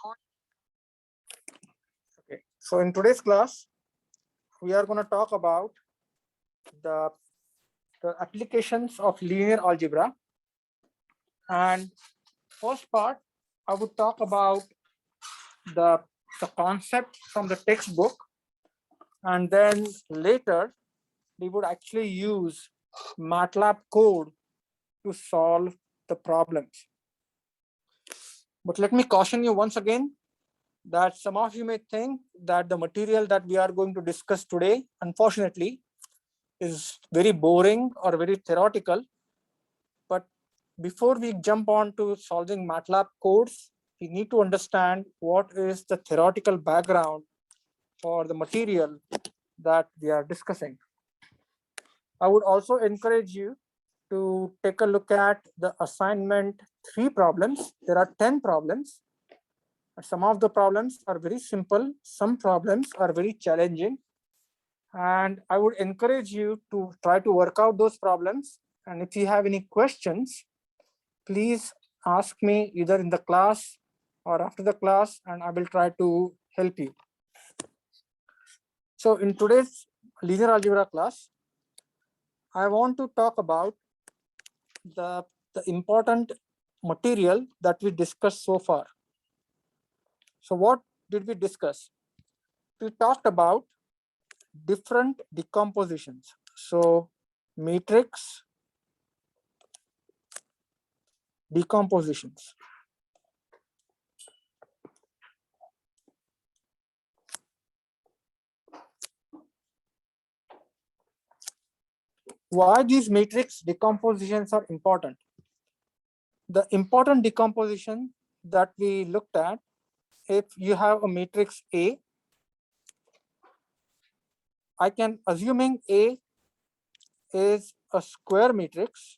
Okay. So in today's class, we are going to talk about the, the applications of linear algebra. And first part, I would talk about the concept from the textbook. And then later, we would actually use Matlab code to solve the problems. But let me caution you once again that some of you may think that the material that we are going to discuss today, unfortunately, is very boring or very theoretical. But before we jump on to solving Matlab codes, we need to understand what is the theoretical background for the material that we are discussing. I would also encourage you to take a look at the assignment 3 problems. There are 10 problems. Some of the problems are very simple. Some problems are very challenging. And I would encourage you to try to work out those problems. And if you have any questions, please ask me either in the class or after the class, and I will try to help you. So in today's linear algebra class, I want to talk about the important material that we discussed so far. So what did we discuss? We talked about different decompositions. So matrix decompositions. Why these matrix decompositions are important? The important decomposition that we looked at, if you have a matrix A, I can assuming A is a square matrix,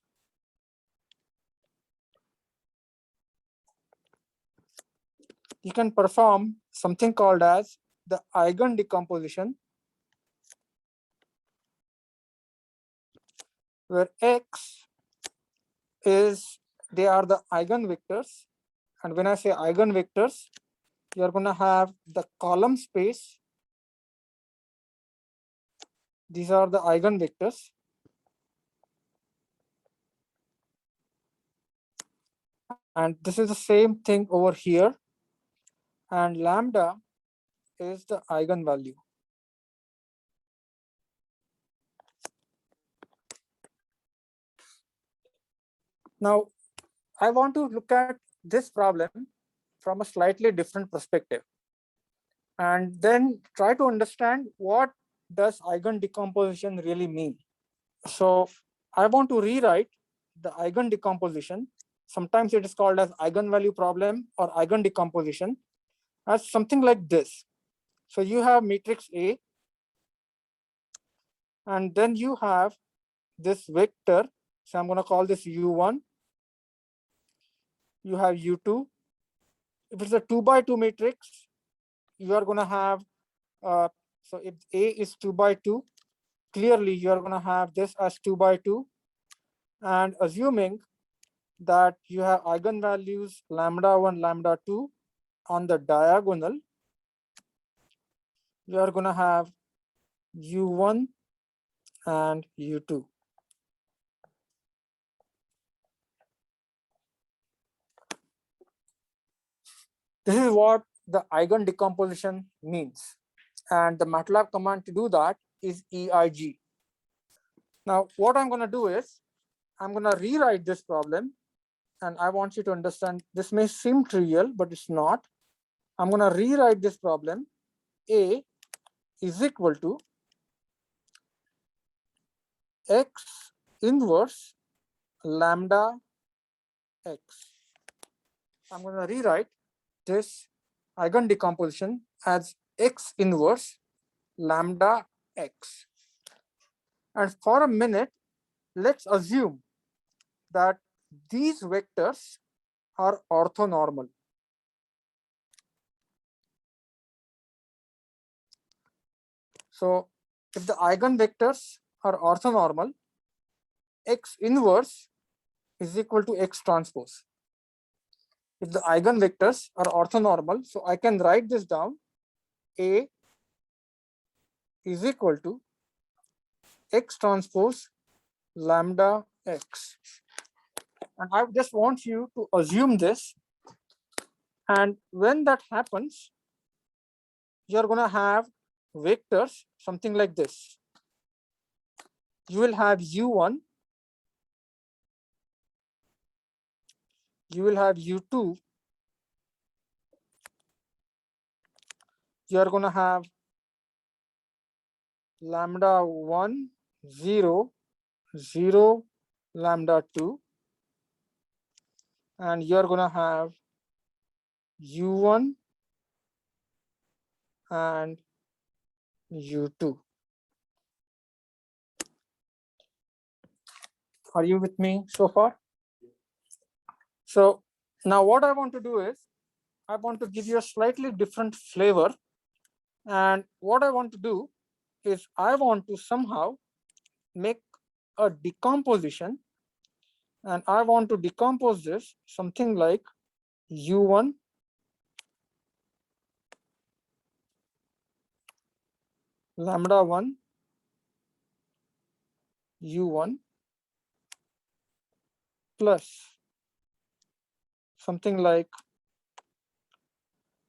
you can perform something called as the Eigen decomposition, where X is, they are the eigenvectors. And when I say eigenvectors, you are going to have the column space. These are the eigenvectors. And this is the same thing over here. And lambda is the eigenvalue. Now, I want to look at this problem from a slightly different perspective, and then try to understand what does eigen decomposition really mean. So I want to rewrite the eigen decomposition. Sometimes it is called as eigenvalue problem or eigen decomposition, as something like this. So you have matrix A, and then you have this vector. So I'm going to call this U1. You have U2. If it's a 2 by 2 matrix, you are going to have, so if A is 2 by 2, clearly you are going to have this as 2 by 2. And assuming that you have eigenvalues lambda 1, lambda 2 on the diagonal, you are going to have U1 and U2. This is what the eigen decomposition means. And the Matlab command to do that is EIG. Now, what I'm going to do is, I'm going to rewrite this problem. And I want you to understand, this may seem trivial, but it's not. I'm going to rewrite this problem. A is equal to X inverse lambda X. I'm going to rewrite this eigen decomposition as X inverse lambda X. And for a minute, let's assume that these vectors are orthonormal. So if the eigenvectors are orthonormal, X inverse is equal to X transpose. if the eigenvectors are orthonormal, so I can write this down. A is equal to X transpose lambda X. And I just want you to assume this. And when that happens, you're going to have vectors, something like this. You will have U1, you will have U2, you're going to have lambda 1, 0, 0, lambda 2, and you're going to have U1 and U2. Are you with me so far? So now what I want to do is, I want to give you a slightly different flavor. And what I want to do is I want to somehow make a decomposition, and I want to decompose this something like U1 lambda 1 U1 plus something like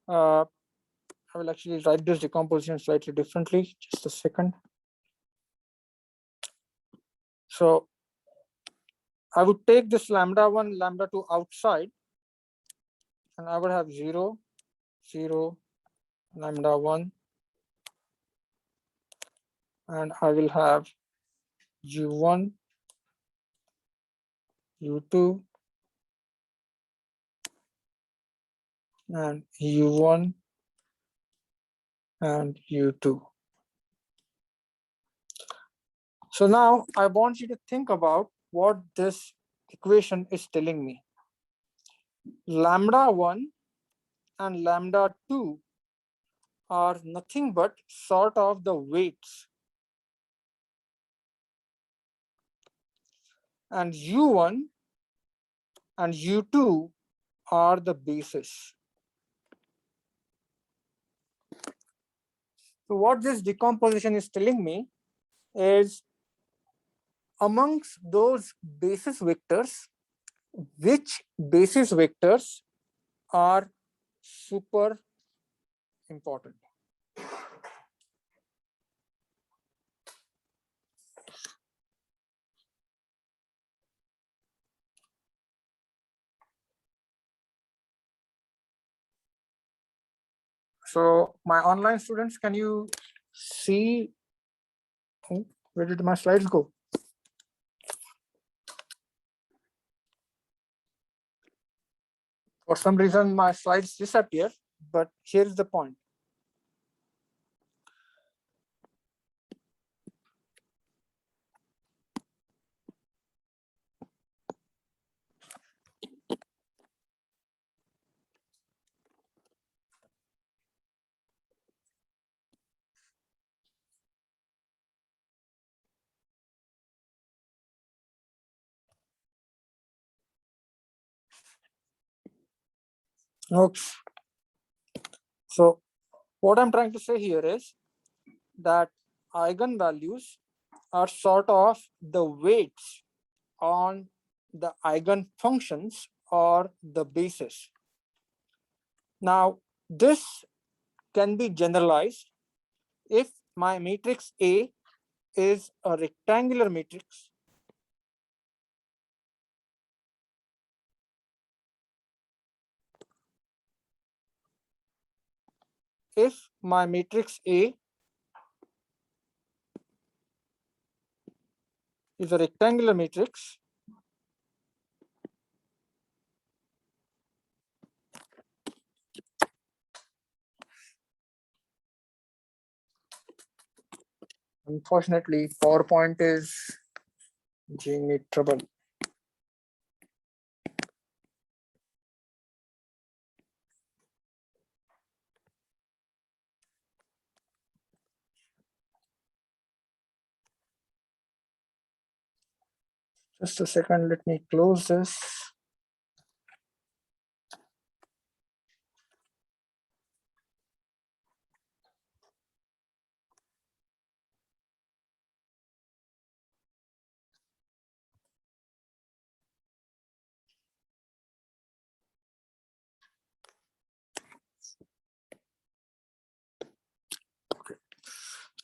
I will actually write this decomposition slightly differently. Just a second. So I would take this lambda 1, lambda 2 outside, and I would have 0, 0, lambda 1, and I will have U1, U2, and U1 and U2. So now I want you to think about what this equation is telling me. Lambda 1 and lambda 2 are nothing but sort of the weights, and U1 and U2 are the bases. So what this decomposition is telling me is, amongst those basis vectors, which basis vectors are super important. So my online students, can you see, where did my slides go? For some reason, my slides disappear, but here's the point. Okay. So what I'm trying to say here is that eigenvalues are sort of the weights on the eigenfunctions or the basis. Now, this can be generalized if my matrix A is a rectangular matrix if my matrix A is a rectangular matrix unfortunately PowerPoint is giving me trouble. Just a second, let me close this.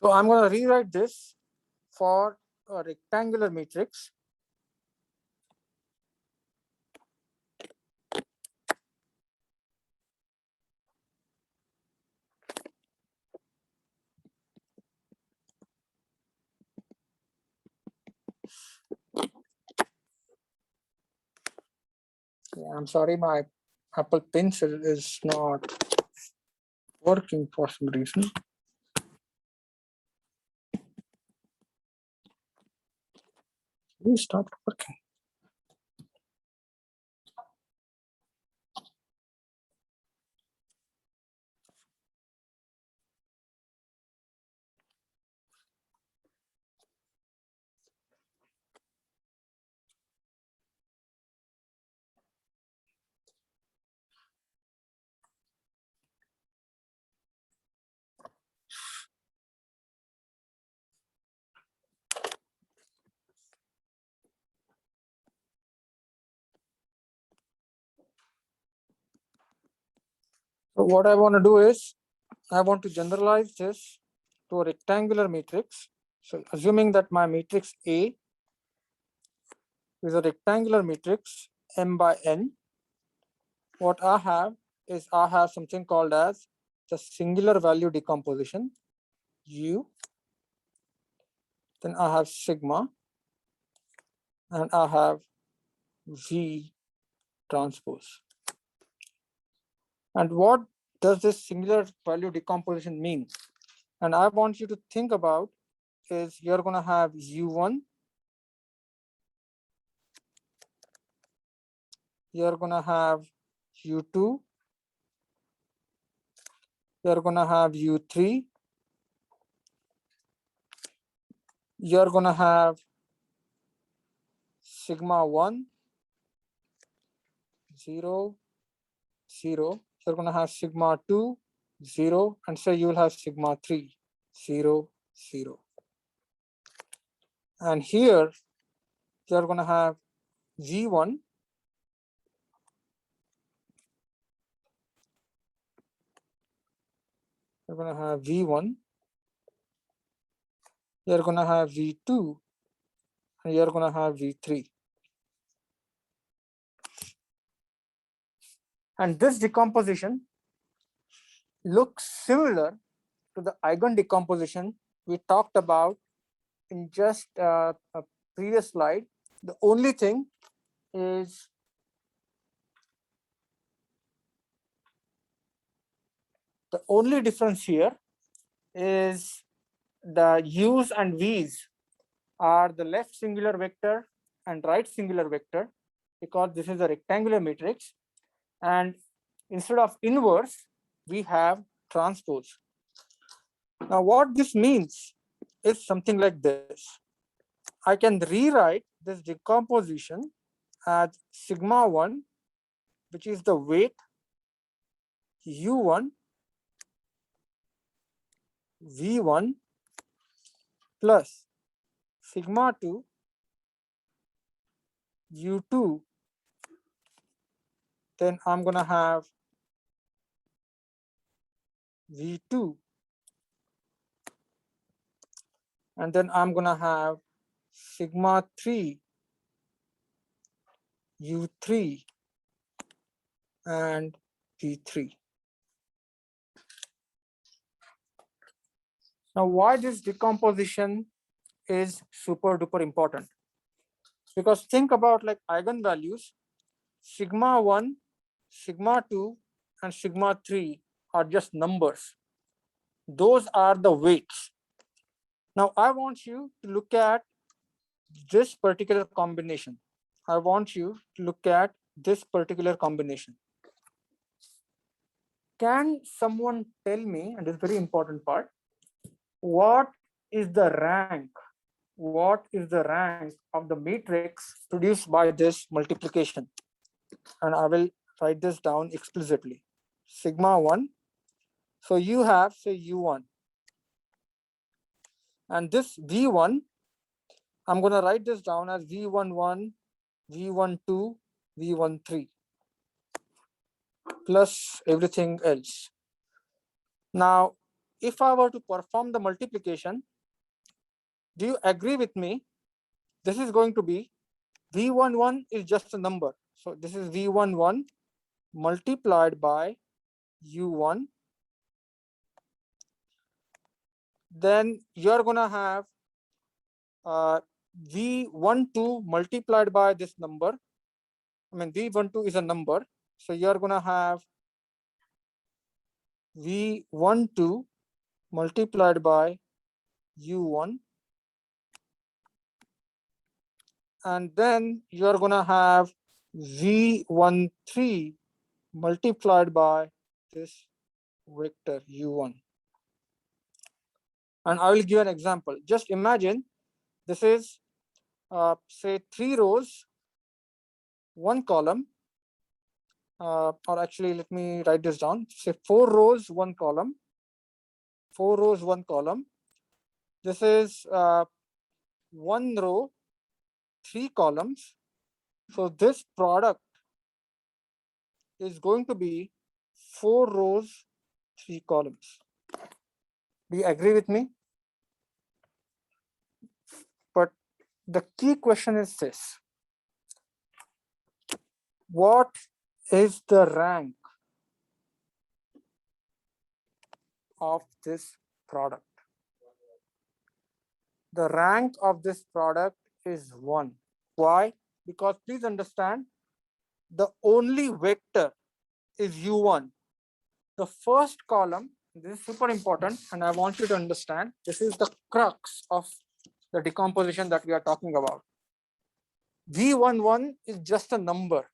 So I'm going to rewrite this for a rectangular matrix. Yeah, I'm sorry, my Apple Pencil is not working for some reason. It stopped working. So what I want to do is I want to generalize this to a rectangular matrix. So assuming that my matrix A is a rectangular matrix M by N, what I have is I have something called as the singular value decomposition, U. Then I have sigma, and I have V transpose. And what does this singular value decomposition mean? And I want you to think about is you're going to have U1, you're going to have U2, you're going to have U3, you're going to have sigma 1, 0, 0. You're going to have sigma 2, 0, and so you will have sigma 3, 0, 0. And here you're going to have V1, you're going to have V1, you're going to have V2, and you're going to have V3. And this decomposition looks similar to the Eigen decomposition we talked about in just a previous slide. The only thing is the only difference here is the u's and v's are the left singular vector and right singular vector, because this is a rectangular matrix, and instead of inverse we have transpose. Now what this means is something like this. I can rewrite this decomposition as sigma 1, which is the weight u1 v1 plus sigma 2 u2, then I'm going to have v2, and then I'm going to have sigma 3 u3 and v3. Now why this decomposition is super duper important? Because think about like eigenvalues, sigma 1, sigma 2, and sigma 3 are just numbers. Those are the weights. Now I want you to look at this particular combination. I want you to look at this particular combination. Can someone tell me, and this is a very important part, what is the rank? What is the rank of the matrix produced by this multiplication? And I will write this down explicitly. Sigma 1. So you have, say, U1. And this V1, I'm going to write this down as V11, V12, V13, plus everything else. Now, if I were to perform the multiplication, do you agree with me? This is going to be V11 is just a number. So this is V11 multiplied by U1. Then you're going to have V12 multiplied by this number. I mean, V12 is a number. So you're going to have V12 multiplied by U1. And then you're going to have V13 multiplied by this vector U1. And I will give an example. Just imagine this is, say, 3 rows, 1 column. Or actually, let me write this down. Say 4 rows, 1 column. 4 rows, 1 column. This is 1 row, 3 columns. So this product is going to be 4 rows, 3 columns. Do you agree with me? But the key question is this. What is the rank of this product? The rank of this product is 1. Why? Because please understand, the only vector is U1. The first column, this is super important, and I want you to understand, this is the crux of the decomposition that we are talking about. V11 is just a number.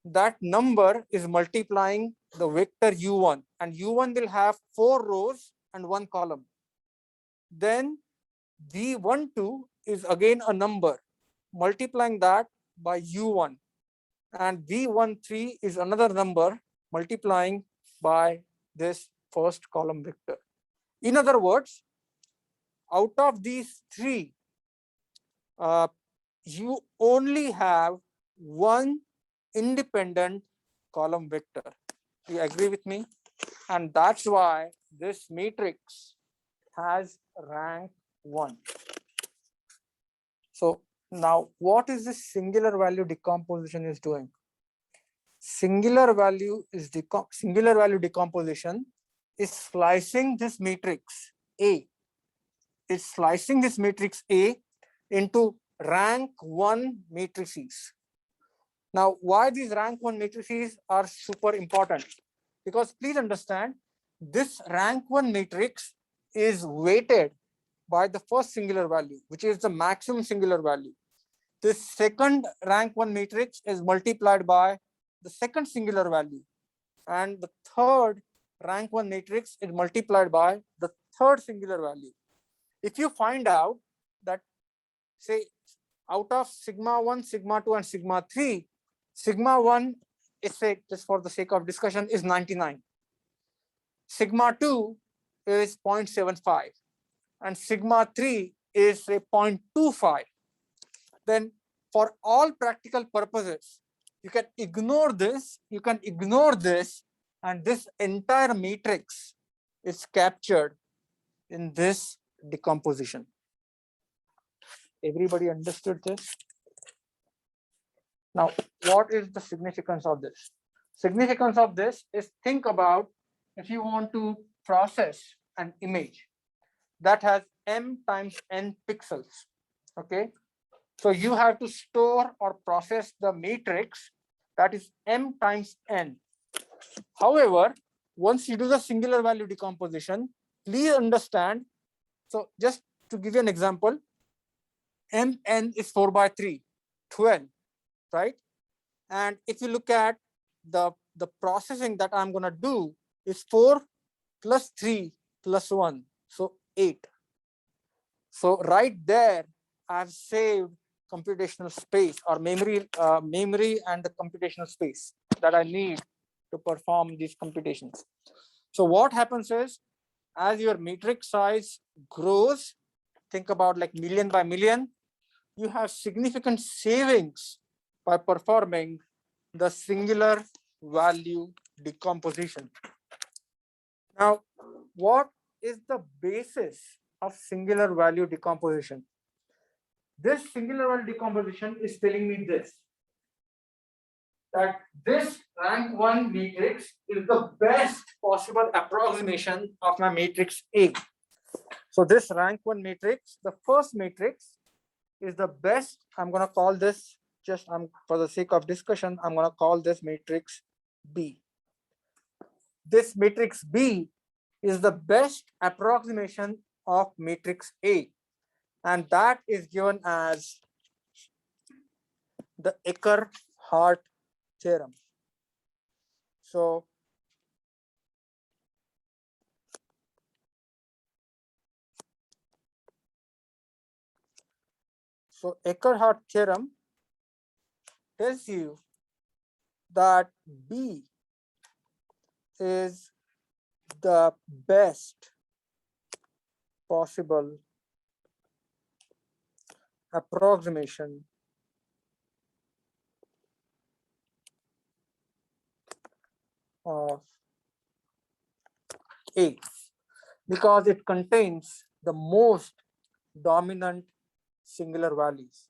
That number is multiplying the vector U1, and U1 will have 4 rows and 1 column. Then V12 is again a number, multiplying that by U1, and V13 is another number multiplying by this first column vector. In other words, out of these 3, you only have 1 independent column vector. Do you agree with me? And that's why this matrix has rank 1. So now what is this singular value decomposition is doing? Singular value decomposition is slicing this matrix A. It's slicing this matrix A into rank 1 matrices. Now, why these rank 1 matrices are super important? Because please understand, this rank 1 matrix is weighted by the first singular value, which is the maximum singular value. This second rank 1 matrix is multiplied by the second singular value. And the third rank 1 matrix is multiplied by the third singular value. If you find out that, say, out of sigma 1, sigma 2, and sigma 3, sigma 1 is, say, just for the sake of discussion, is 99. Sigma 2 is 0.75. And sigma 3 is, say, 0.25. Then for all practical purposes, you can ignore this, and this entire matrix is captured in this decomposition. Everybody understood this? Now, what is the significance of this? Significance of this is, think about if you want to process an image that has m times n pixels, okay? So you have to store or process the matrix that is m times n. However, once you do the singular value decomposition, please understand, so just to give you an example, mn is 4 by 3, 12, right? And if you look at the processing that I'm going to do is 4 plus 3 plus 1, so 8. So right there, I've saved computational space or memory and the computational space that I need to perform these computations. So what happens is, as your matrix size grows, think about like million by million, you have significant savings by performing the singular value decomposition. Now, what is the basis of singular value decomposition. This singular value decomposition is telling me this, that this rank 1 matrix is the best possible approximation of my matrix A. So this rank 1 matrix, the first matrix, is the best. I'm going to call this, just for the sake of discussion, I'm going to call this matrix B. This matrix B is the best approximation of matrix A, and that is given as the Eckert-Hart theorem. So Eckert-Hart theorem tells you that B is the best possible approximation of A because it contains the most dominant singular values.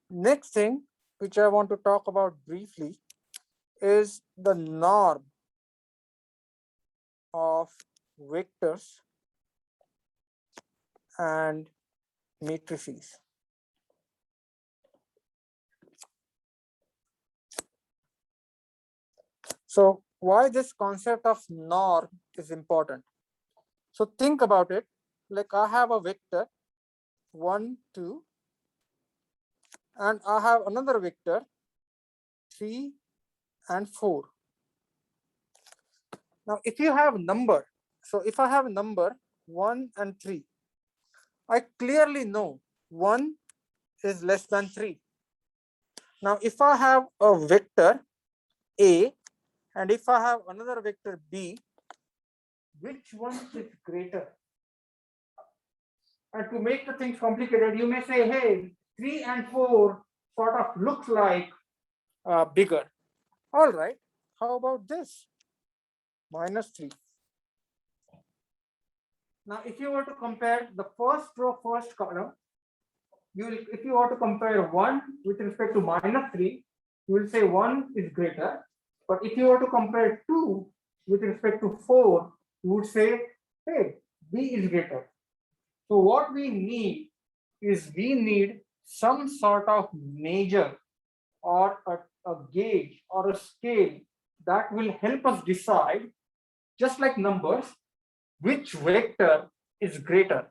Next thing which I want to talk about briefly is the norm of vectors and matrices. So why this concept of norm is important? So think about it, like I have a vector 1, 2, and I have another vector 3 and 4. Now if you have number, so if I have number 1 and 3, I clearly know 1 is less than 3. Now if I have a vector A and if I have another vector B, which one is greater? And to make the things complicated, you may say, hey, 3 and 4 sort of looks like bigger. All right, how about this? -3. Now, if you were to compare the first row, first column, if you were to compare 1 with respect to -3, you will say 1 is greater. But if you were to compare 2 with respect to 4, you would say, hey, B is greater. So what we need is we need some sort of measure or a gauge or a scale that will help us decide, just like numbers, which vector is greater.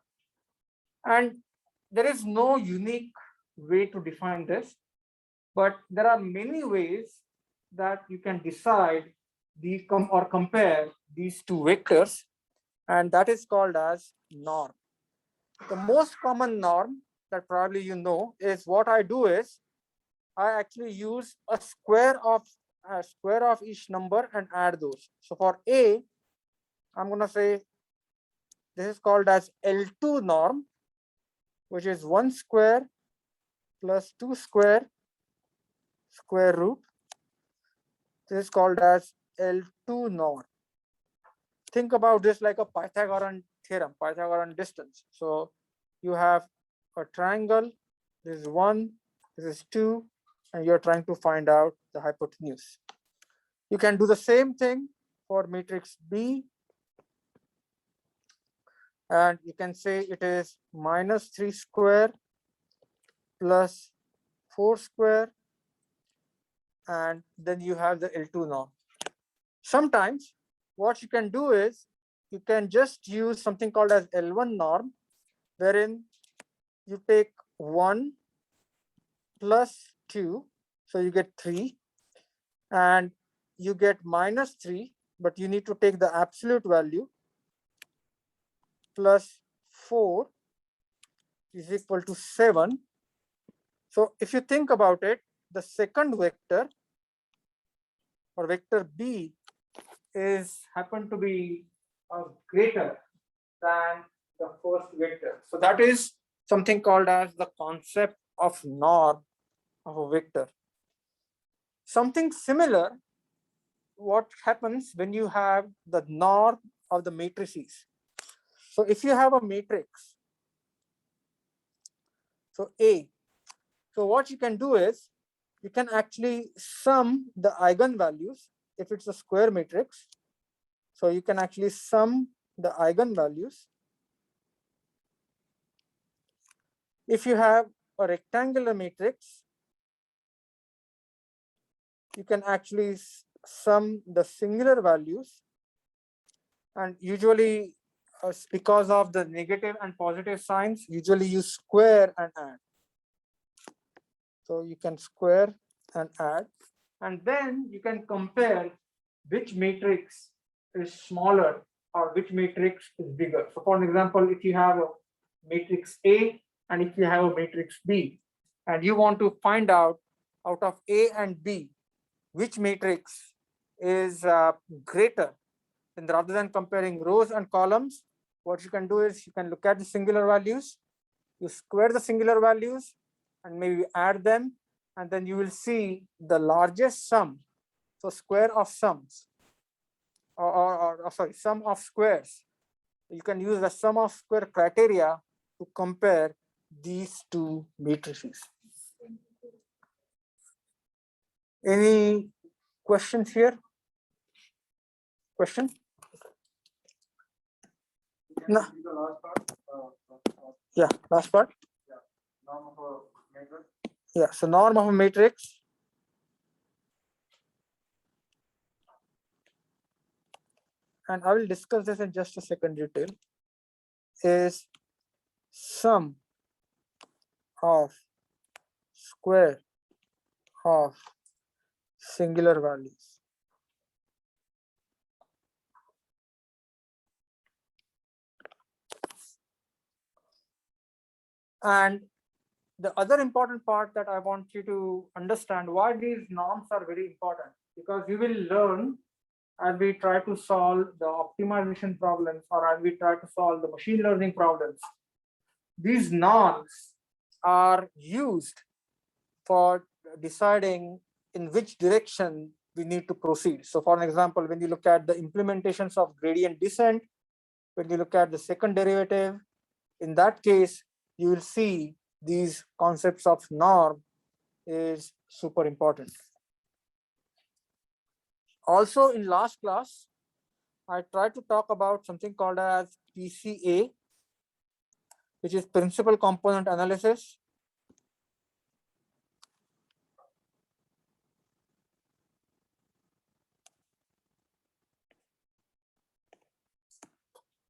And there is no unique way to define this, but there are many ways that you can decide or compare these two vectors, and that is called as norm. The most common norm that probably you know is what I do is I actually use a square of each number and add those. So for A, I'm going to say this is called as L2 norm, which is 1 square plus 2 square root. This is called as L2 norm. Think about this like a Pythagorean theorem, Pythagorean distance. So you have a triangle, this is 1, this is 2, and you're trying to find out the hypotenuse. You can do the same thing for matrix B, and you can say it is -3 square plus 4 square, and then you have the L2 norm. Sometimes what you can do is you can just use something called as L1 norm, wherein you take 1 plus 2, so you get 3, and you get -3, but you need to take the absolute value, plus 4 is equal to 7. So if you think about it, the second vector or vector B is happen to be greater than the first vector. So that is something called as the concept of norm of a vector. Something similar, what happens when you have the norm of the matrices. So if you have a matrix, so A, so what you can do is you can actually sum the eigenvalues if it's a square matrix. So you can actually sum the eigenvalues. If you have a rectangular matrix, you can actually sum the singular values, and usually because of the negative and positive signs, usually you square and add. So you can square and add, and then you can compare which matrix is smaller or which matrix is bigger. So for example, if you have a matrix A and if you have a matrix B, and you want to find out of A and B, which matrix is greater, then rather than comparing rows and columns, what you can do is you can look at the singular values, you square the singular values and maybe add them, and then you will see the largest sum. So square of sums, or sorry, sum of squares. You can use the sum of square criteria to compare these two matrices. Any questions here? Question? No. Yeah, last part. Norm of a matrix. Yeah, so norm of a matrix. And I will discuss this in just a second detail. Is sum of square of singular values. And the other important part that I want you to understand why these norms are very important, because you will learn as we try to solve the optimization problems or as we try to solve the machine learning problems. These norms are used for deciding in which direction we need to proceed. So for an example, when you look at the implementations of gradient descent, when you look at the second derivative, in that case, you will see these concepts of norm is super important. Also in last class, I tried to talk about something called as PCA, which is principal component analysis.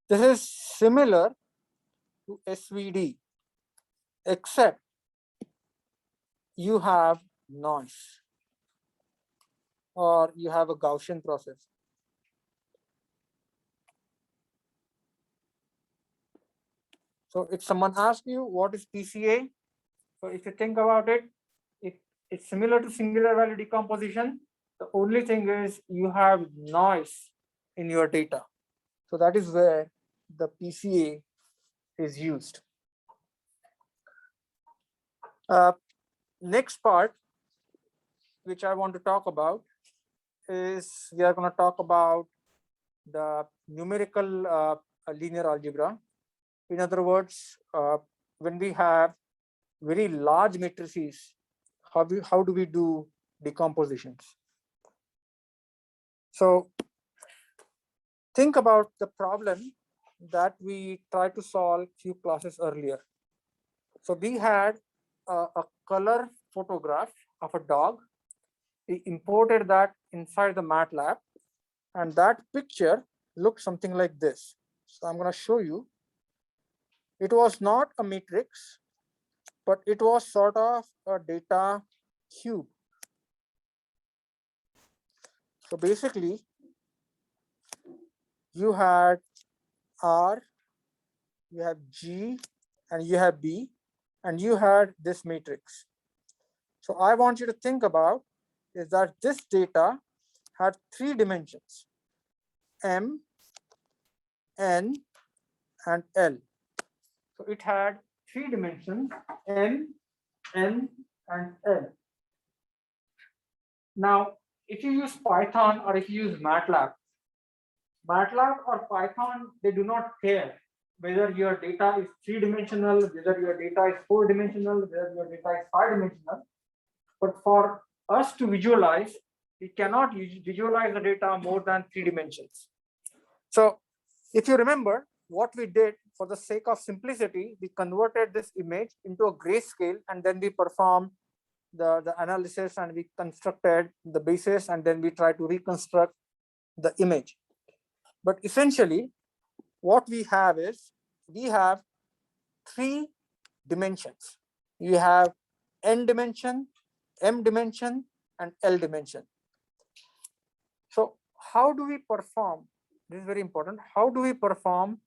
This is similar to SVD, except you have noise or you have a Gaussian process. So if someone asks you what is PCA, so if you think about it, it's similar to singular value decomposition. The only thing is you have noise in your data. So that is where the PCA is used. Next part, which I want to talk about, is we are going to talk about the numerical linear algebra. In other words, when we have very large matrices, how do we do decompositions? So think about the problem that we tried to solve few classes earlier. So we had a color photograph of a dog. We imported that inside the Matlab, and that picture looks something like this. So I'm going to show you. It was not a matrix, but it was sort of a data cube. So basically, you had R, you have G, and you have B, and you had this matrix. So I want you to think about is that this data had 3 dimensions, M, N, and L. So it had 3 dimensions, M, N, and L. Now, if you use Python or if you use Matlab or Python, they do not care whether your data is 3-dimensional, whether your data is 4-dimensional, whether your data is 5-dimensional. But for us to visualize, we cannot visualize the data more than 3 dimensions. So if you remember what we did, for the sake of simplicity, we converted this image into a grayscale, and then we performed the analysis, and we constructed the basis, and then we try to reconstruct the image. But essentially, what we have is, we have 3 dimensions. You have n dimension, m dimension, and l dimension. So how do we perform? This is very important. How do we perform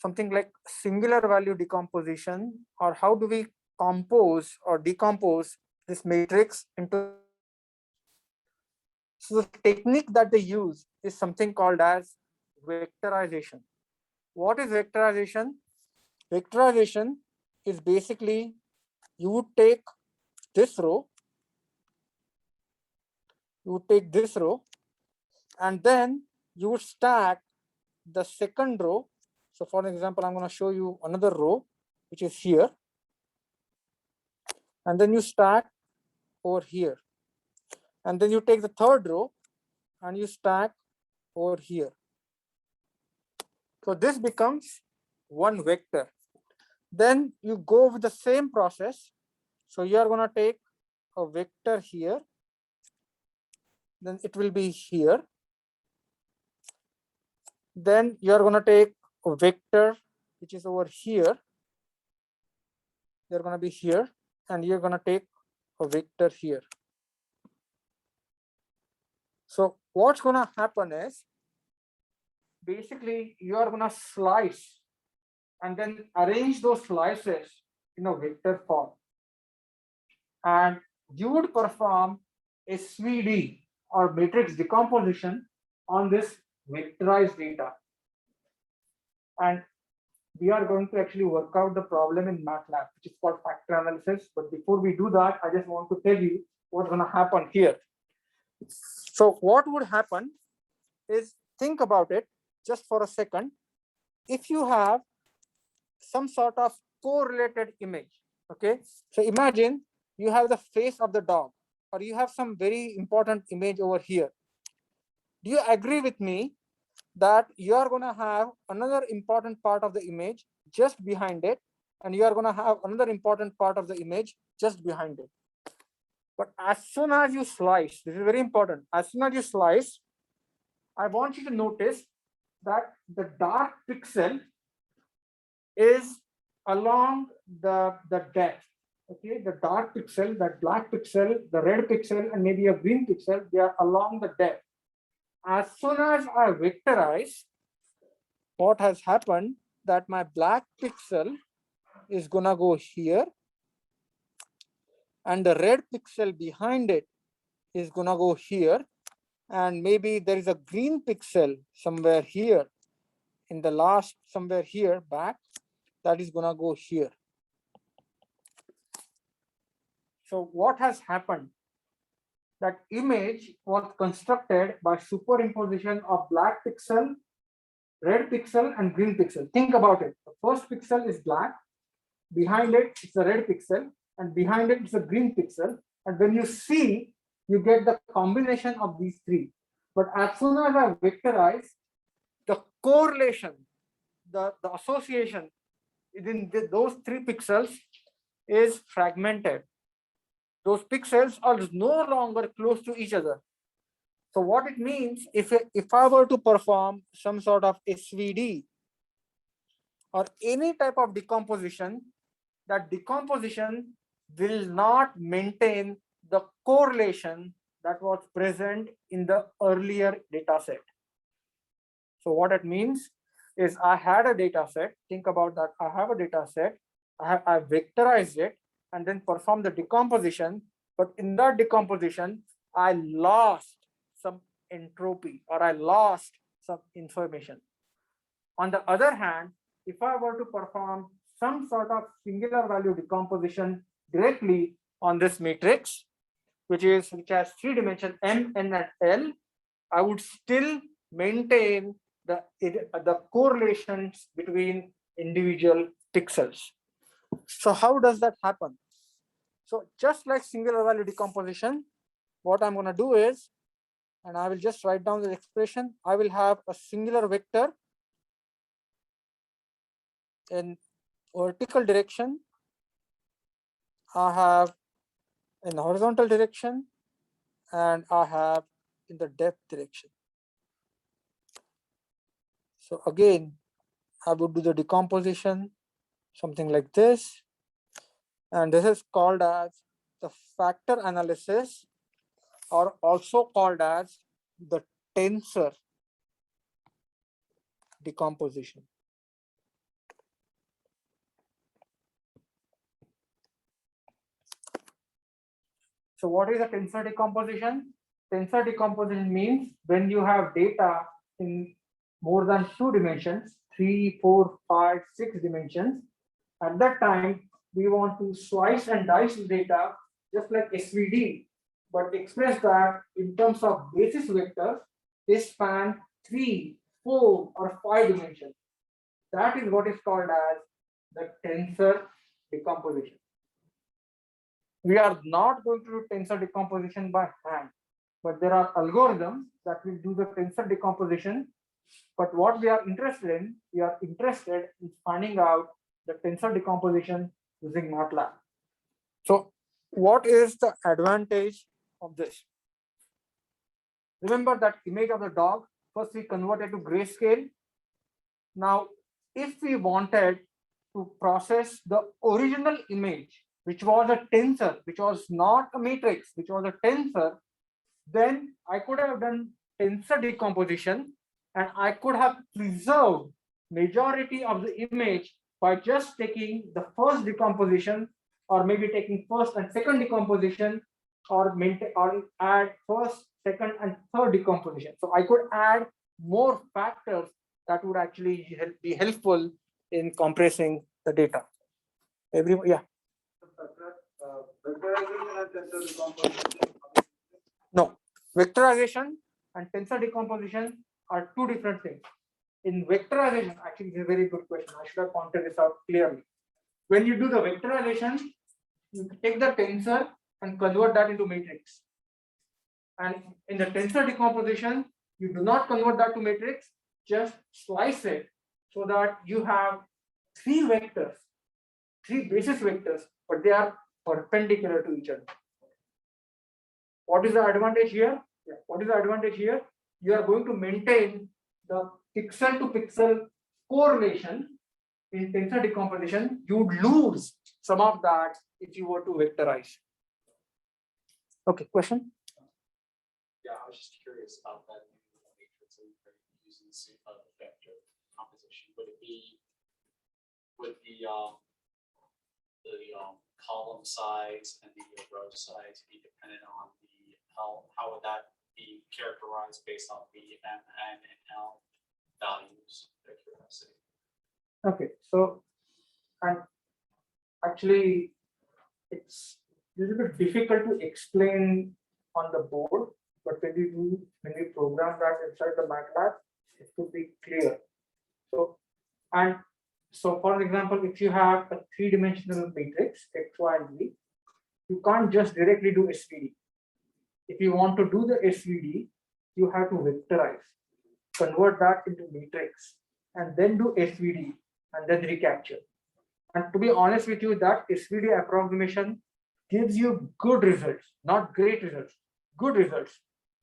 something like singular value decomposition, or how do we compose or decompose this matrix into? So the technique that they use is something called as vectorization. What is vectorization? Vectorization is basically, you would take this row, and then you would stack the second row. So for example, I'm going to show you another row, which is here, and then you stack over here, and then you take the third row and you stack over here. So this becomes one vector. Then you go with the same process. So you are going to take a vector here, then it will be here. Then you are going to take a vector which is over here. They're going to be here, and you're going to take a vector here. So what's going to happen is, basically you are going to slice and then arrange those slices in a vector form, and you would perform a SVD or matrix decomposition on this vectorized data. And we are going to actually work out the problem in Matlab, which is called factor analysis. But before we do that, I just want to tell you what's going to happen here. So what would happen is, think about it just for a second. If you have some sort of correlated image, okay, so imagine you have the face of the dog, or you have some very important image over here. Do you agree with me that you are going to have another important part of the image just behind it, and you are going to have another important part of the image just behind it? But as soon as you slice, this is very important, as soon as you slice, I want you to notice that the dark pixel is along the depth. Okay, the dark pixel, that black pixel, the red pixel, and maybe a green pixel, they are along the depth. As soon as I vectorize, what has happened, that my black pixel is gonna go here, and the red pixel behind it is gonna go here, and maybe there is a green pixel somewhere here in the last, somewhere here back, that is gonna go here. So what has happened? That image was constructed by superimposition of black pixel, red pixel, and green pixel. Think about it. The first pixel is black, behind it is a red pixel, and behind it is a green pixel. And when you see, you get the combination of these three. But as soon as I vectorize, the correlation, the association within those 3 pixels is fragmented. Those pixels are no longer close to each other. So what it means, if I were to perform some sort of SVD or any type of decomposition, that decomposition will not maintain the correlation that was present in the earlier data set. So what it means is, I had a data set. Think about that. I have a data set. I vectorized it and then performed the decomposition. But in that decomposition, I lost some entropy, or I lost some information. On the other hand, if I were to perform some sort of singular value decomposition directly on this matrix, which has 3 dimensions, M, N, and L, I would still maintain the correlations between individual pixels. So how does that happen? So just like singular value decomposition, what I'm going to do is, and I will just write down the expression, I will have a singular vector in vertical direction, I have in the horizontal direction, and I have in the depth direction. So again, I would do the decomposition, something like this. And this is called as the factor analysis, or also called as the tensor decomposition. So what is a tensor decomposition? Tensor decomposition means when you have data in more than 2 dimensions, 3, 4, 5, 6 dimensions, at that time we want to slice and dice the data just like SVD, but express that in terms of basis vectors, they span 3, 4, or 5 dimensions. That is what is called as the tensor decomposition. We are not going to do tensor decomposition by hand, but there are algorithms that will do the tensor decomposition. But what we are interested in finding out the tensor decomposition using Matlab. So what is the advantage of this? Remember that image of the dog, first we converted to grayscale. Now, if we wanted to process the original image, which was a tensor, which was not a matrix, which was a tensor, then I could have done tensor decomposition and I could have preserved majority of the image by just taking the first decomposition, or maybe taking first and second decomposition, or add first, second, and third decomposition. So I could add more factors that would actually be helpful in compressing the data. Everyone, yeah. Vectorization and tensor decomposition. No, vectorization and tensor decomposition are two different things. In vectorization, actually, it's a very good question. I should have pointed this out clearly. When you do the vectorization, you take the tensor and convert that into matrix. And in the tensor decomposition, you do not convert that to matrix, just slice it so that you have 3 vectors, 3 basis vectors, but they are perpendicular to each other. What is the advantage here? Yeah. What is the advantage here? You are going to maintain the pixel to pixel correlation. In tensor decomposition, you would lose some of that if you were to vectorize. Okay, question? Yeah, I was just curious about that matrix that you're using vector composition. Would the column size and the row size be dependent on the how would that be characterized based on the M, N, and L values? Curiosity. Okay, so and actually it's a little bit difficult to explain on the board, but when we program that inside the Matlab, it could be clear. So for example, if you have a 3-dimensional matrix X, Y, and Z, you can't just directly do SVD. If you want to do the SVD, you have to vectorize, convert that into matrix, and then do SVD, and then recapture. And to be honest with you, that SVD approximation gives you good results, not great results, good results.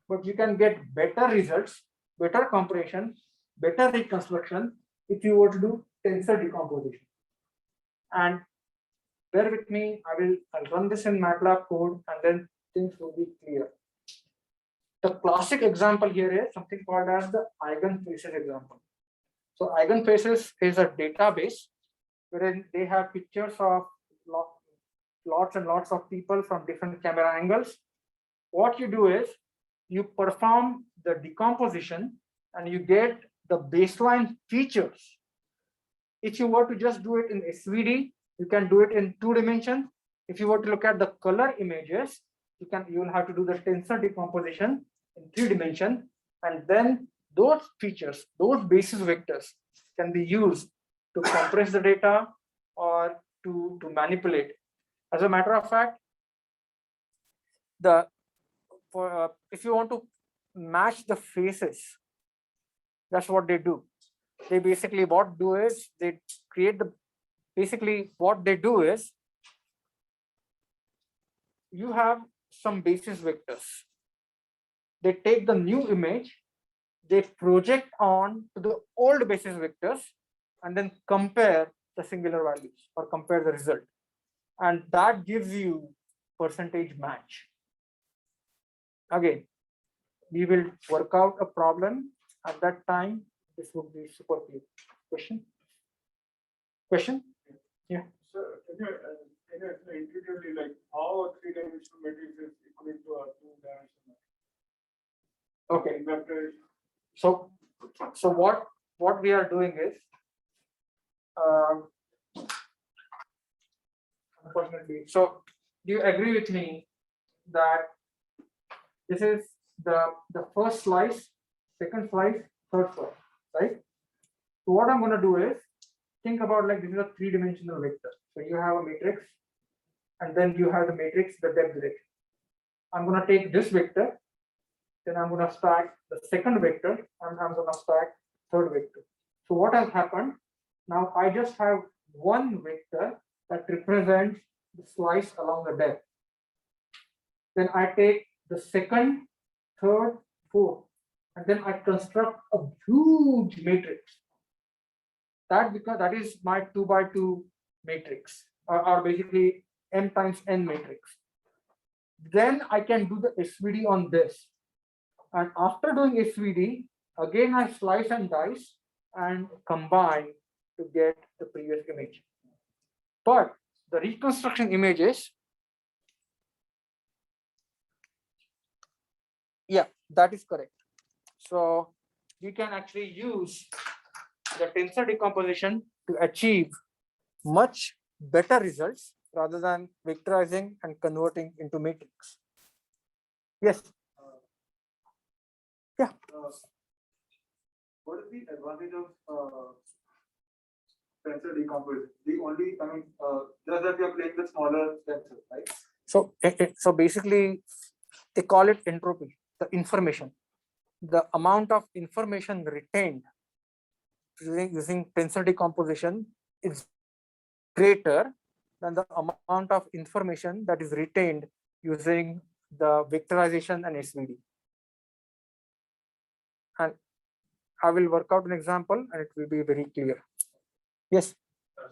But you can get better results, better compression, better reconstruction if you were to do tensor decomposition. And bear with me, I'll run this in Matlab code and then things will be clear. The classic example here is something called as the Eigenfacial example. So Eigenfaces is a database wherein they have pictures of lots and lots of people from different camera angles. What you do is you perform the decomposition and you get the baseline features. If you were to just do it in SVD, you can do it in 2 dimensions. If you were to look at the color images, you will have to do the tensor decomposition in 3 dimensions, and then those features, those basis vectors can be used to compress the data or to manipulate. As a matter of fact, if you want to match the faces, that's what they do. They basically what they do is you have some basis vectors. They take the new image, they project on to the old basis vectors, and then compare the singular values or compare the result. And that gives you percentage match. Again, we will work out a problem at that time. This would be super clear. Question? Yeah. So can you explain intuitively like how a three-dimensional matrix is equal to a two-dimensional matrix? Okay. Vectorization. So what we are doing is, unfortunately, so do you agree with me that this is the first slice, second slice, third slice, right? So what I'm going to do is think about like this is a three-dimensional vector. So you have a matrix, and then you have the matrix, the depth direction. I'm going to take this vector, then I'm going to stack the second vector, and I'm going to stack third vector. So what has happened? Now I just have one vector that represents the slice along the depth. Then I take the second, third, fourth, and then I construct a huge matrix. Because that is my 2 by 2 matrix, or basically m times n matrix. Then I can do the SVD on this. And after doing SVD, again I slice and dice and combine to get the previous image. But the reconstruction images, yeah, that is correct. So we can actually use the tensor decomposition to achieve much better results rather than vectorizing and converting into matrix. Yes. Yeah. What is the advantage of tensor decomposition? Just that we are playing with smaller tensors, right? So basically, they call it entropy, the information. The amount of information retained using tensor decomposition is greater than the amount of information that is retained using the vectorization and SVD. And I will work out an example and it will be very clear. Yes.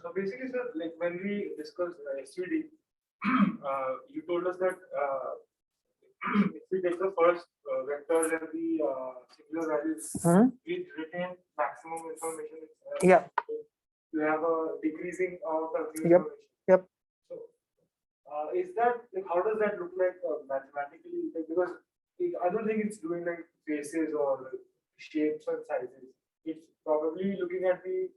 So basically, sir, like when we discussed SVD, you told us that if we take the first vectors and the singular values, we retain maximum information. Yeah. You have a decreasing amount of new Yep. information. Yep. So, is that like how does that look like mathematically? Like, because I don't think it's doing like faces or shapes or sizes. It's probably looking at the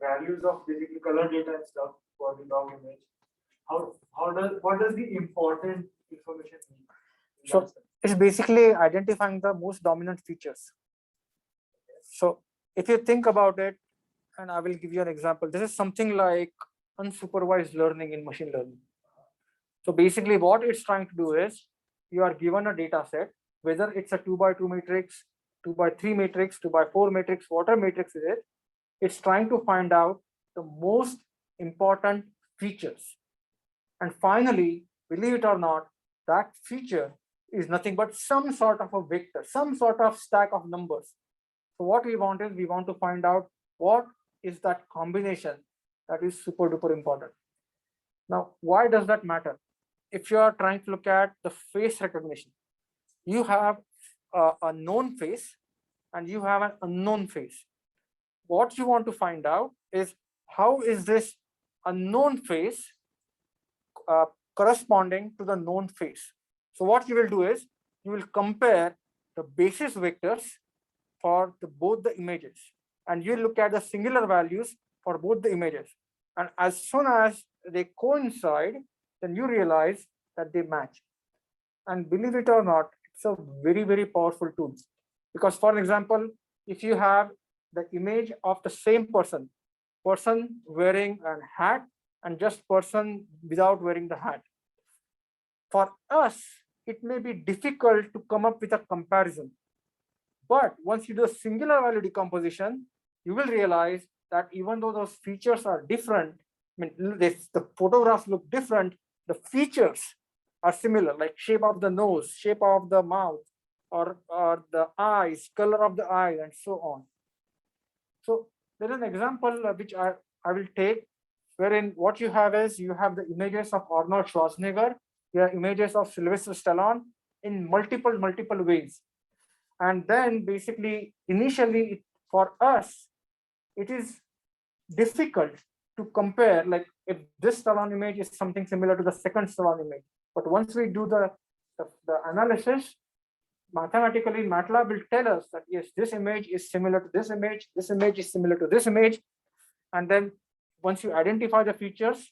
values of basically color data and stuff for the dog image. What does the important information mean? So it's basically identifying the most dominant features. So if you think about it, and I will give you an example, this is something like unsupervised learning in machine learning. So basically what it's trying to do is you are given a data set, whether it's a 2 by 2 matrix, 2 by 3 matrix, 2 by 4 matrix, whatever matrix is it, it's trying to find out the most important features. And finally, believe it or not, that feature is nothing but some sort of a vector, some sort of stack of numbers. So what we want is we want to find out what is that combination that is super duper important. Now, why does that matter? If you are trying to look at the face recognition, you have a known face and you have an unknown face. What you want to find out is how is this unknown face corresponding to the known face. So what you will do is you will compare the basis vectors for both the images, and you look at the singular values for both the images. And as soon as they coincide, then you realize that they match. And believe it or not, it's a very, very powerful tool. Because for example, if you have the image of the same person person wearing a hat and just person without wearing the hat. For us, it may be difficult to come up with a comparison. But once you do a singular value decomposition, you will realize that even though those features are different, I mean, the photographs look different, the features are similar, like shape of the nose, shape of the mouth, or the eyes, color of the eyes, and so on. So there is an example which I will take, wherein what you have is you have the images of Arnold Schwarzenegger, you have images of Sylvester Stallone in multiple ways. And then basically, initially, for us, it is difficult to compare, like if this Stallone image is something similar to the second Stallone image. But once we do the analysis, mathematically, Matlab will tell us that yes, this image is similar to this image is similar to this image. And then once you identify the features,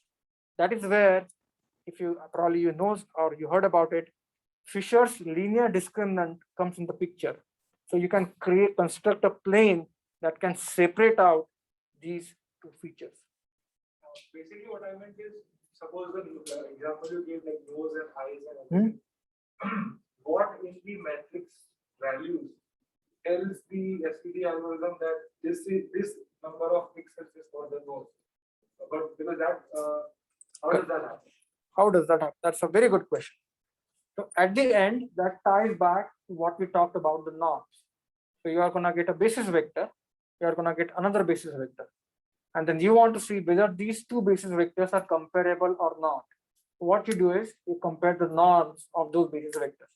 that is where, if you probably you know or you heard about it, Fisher's linear discriminant comes in the picture. So you can construct a plane that can separate out these two features. Basically, what I meant is, suppose the example you gave, like nose and eyes and everything. What in the matrix values tells the SVD algorithm that this number of pixels is for the nose? But because that, how does that happen? How does that happen? That's a very good question. So at the end, that ties back to what we talked about, the norms. So you are going to get a basis vector, you are going to get another basis vector. And then you want to see whether these two basis vectors are comparable or not. What you do is you compare the norms of those basis vectors.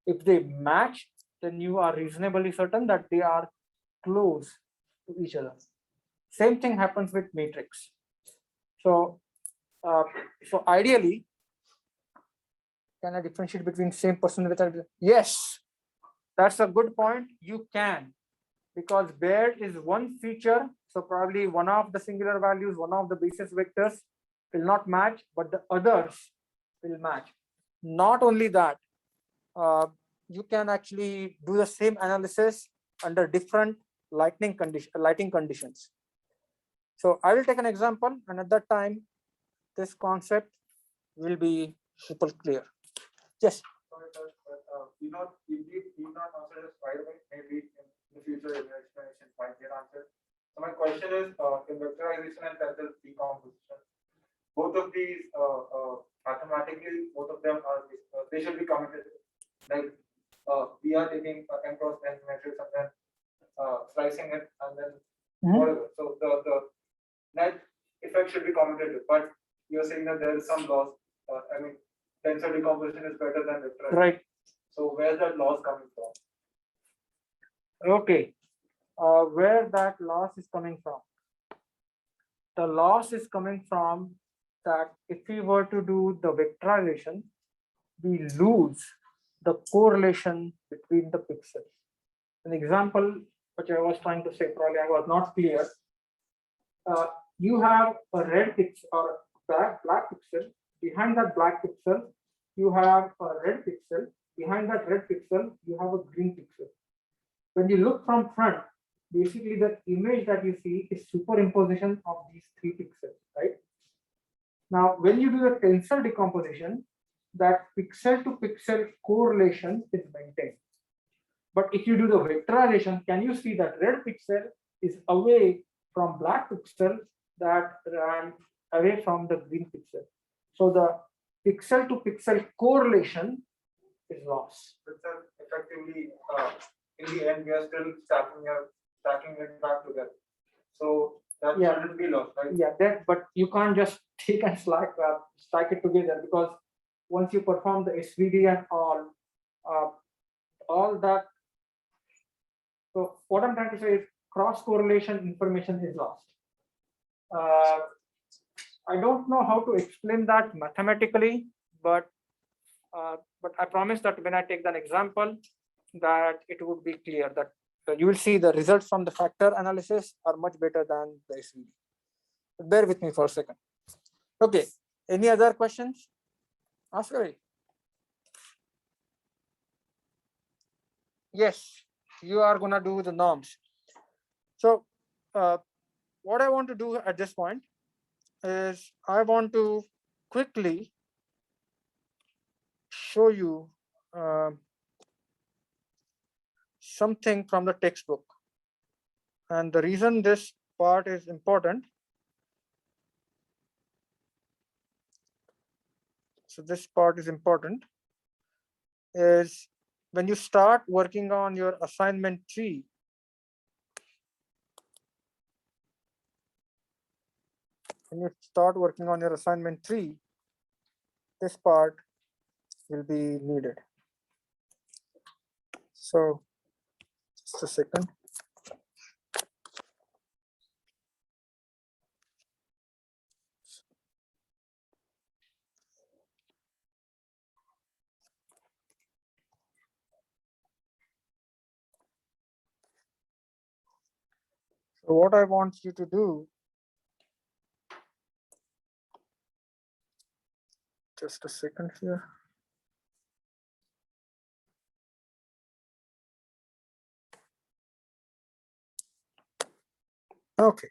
If they match, then you are reasonably certain that they are close to each other. Same thing happens with matrix. So, so ideally, can I differentiate between same person with a? Yes, that's a good point. You can, because where is one feature, so probably one of the singular values, one of the basis vectors will not match, but the others will match. Not only that, you can actually do the same analysis under different lighting conditions. So I will take an example, and at that time, this concept will be super clear. Yes. Sorry, sir, but you not answer this right away. Maybe in the future, your explanation might get answered. So my question is, in vectorization and tensor decomposition, both of these mathematically, both of them are they should be committed. Like we are taking n cross n matrix and then slicing it and then whatever. So the net effect should be commutative, but you're saying that there is some loss. I mean, tensor decomposition is better than vectorization. Right. So where's that loss coming from? Okay. Where that loss is coming from? The loss is coming from that if we were to do the vectorization, we lose the correlation between the pixels. An example which I was trying to say, probably I was not clear. You have a red pixel or black pixel. Behind that black pixel, you have a red pixel. Behind that red pixel, you have a green pixel. When you look from front, basically the image that you see is superimposition of these three pixels, right? Now, when you do the tensor decomposition, that pixel to pixel correlation is maintained. But if you do the vectorization, can you see that red pixel is away from black pixel that ran away from the green pixel? So the pixel to pixel correlation is lost. But effectively, in the end, we are still stacking it back together. So that shouldn't be lost, right? Yeah, but you can't just take and stack it together, because once you perform the SVD and all that. So what I'm trying to say is cross correlation information is lost. I don't know how to explain that mathematically, but I promise that when I take that example, that it would be clear that you will see the results from the factor analysis are much better than the SVD. Bear with me for a second. Okay, any other questions? Ask away. Yes, you are gonna do the norms. So what I want to do at this point is I want to quickly show you something from the textbook. And the reason this part is important, so this part is important, is when you start working on your assignment 3, this part will be needed. So just a second. So what I want you to do, just a second here. Okay.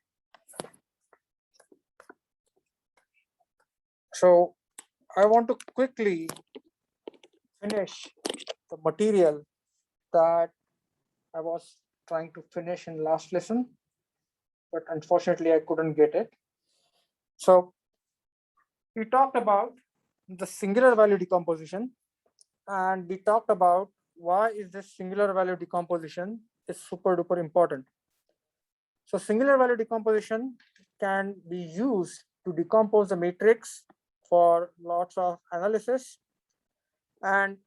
So I want to quickly finish the material that I was trying to finish in last lesson, but unfortunately I couldn't get it. So we talked about the singular value decomposition, and we talked about why is this singular value decomposition is super duper important. So singular value decomposition can be used to decompose the matrix for lots of analysis. And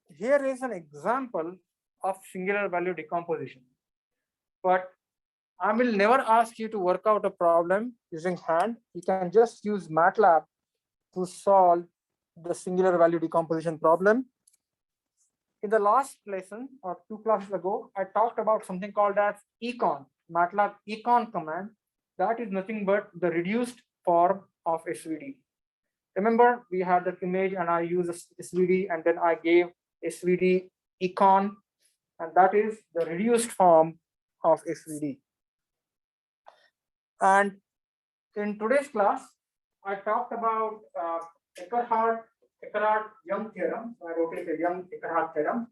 here is an example of singular value decomposition. But I will never ask you to work out a problem using hand. You can just use Matlab to solve the singular value decomposition problem. In the last lesson or 2 classes ago, I talked about something called as econ, Matlab econ command. That is nothing but the reduced form of SVD. Remember, we had the image and I used SVD and then I gave SVD econ, and that is the reduced form of SVD. And in today's class, I talked about Eckert-Young theorem. I wrote it a Young-Eckert theorem.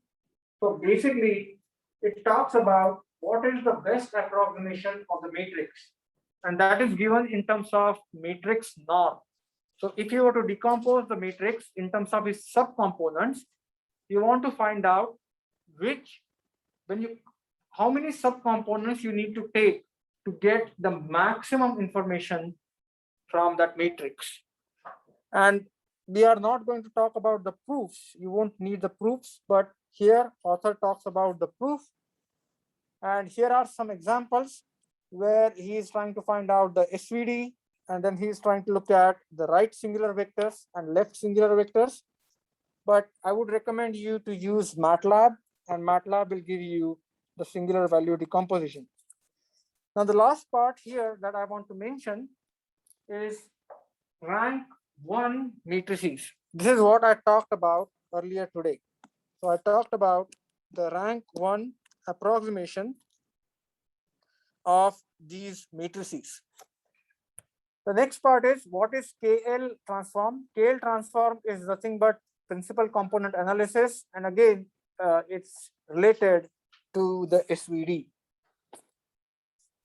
So basically, it talks about what is the best approximation of the matrix, and that is given in terms of matrix norm. So if you were to decompose the matrix in terms of its subcomponents, you want to find out how many subcomponents you need to take to get the maximum information from that matrix. And we are not going to talk about the proofs. You won't need the proofs, but here author talks about the proof. And here are some examples where he is trying to find out the SVD, and then he is trying to look at the right singular vectors and left singular vectors. But I would recommend you to use Matlab, and Matlab will give you the singular value decomposition. Now, the last part here that I want to mention is rank 1 matrices. This is what I talked about earlier today. So I talked about the rank 1 approximation of these matrices. The next part is what is KL transform? KL transform is nothing but principal component analysis, and again it's related to the SVD.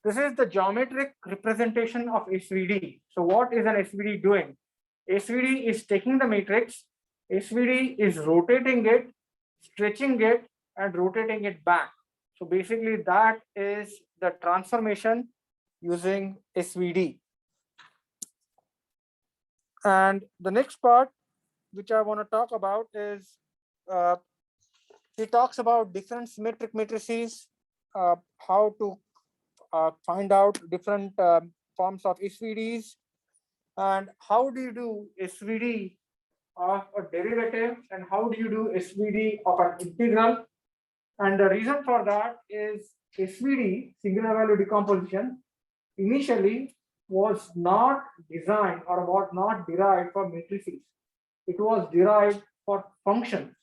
This is the geometric representation of SVD. So what is an SVD doing? SVD is taking the matrix, SVD is rotating it, stretching it, and rotating it back. So basically that is the transformation using SVD. And the next part which I want to talk about is he talks about different symmetric matrices, how to find out different forms of SVDs, and how do you do SVD of a derivative, and how do you do SVD of an integral. And the reason for that is SVD, singular value decomposition, initially was not designed or was not derived for matrices. It was derived for functions.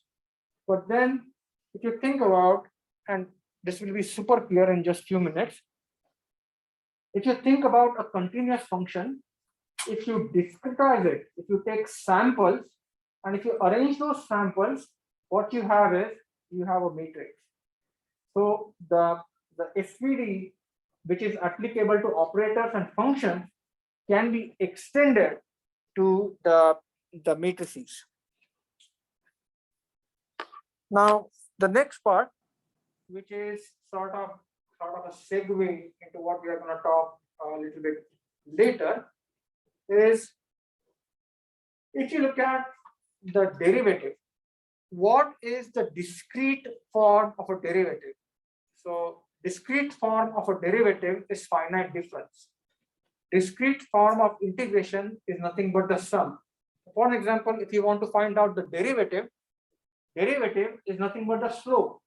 But then if you think about, and this will be super clear in just few minutes, If you think about a continuous function, if you discretize it, if you take samples and if you arrange those samples, what you have is you have a matrix. So the SVD, which is applicable to operators and functions, can be extended to the matrices. Now, the next part, which is sort of a segue into what we are going to talk a little bit later, is if you look at the derivative, what is the discrete form of a derivative? So discrete form of a derivative is finite difference. Discrete form of integration is nothing but the sum. For example, if you want to find out the derivative is nothing but the slope.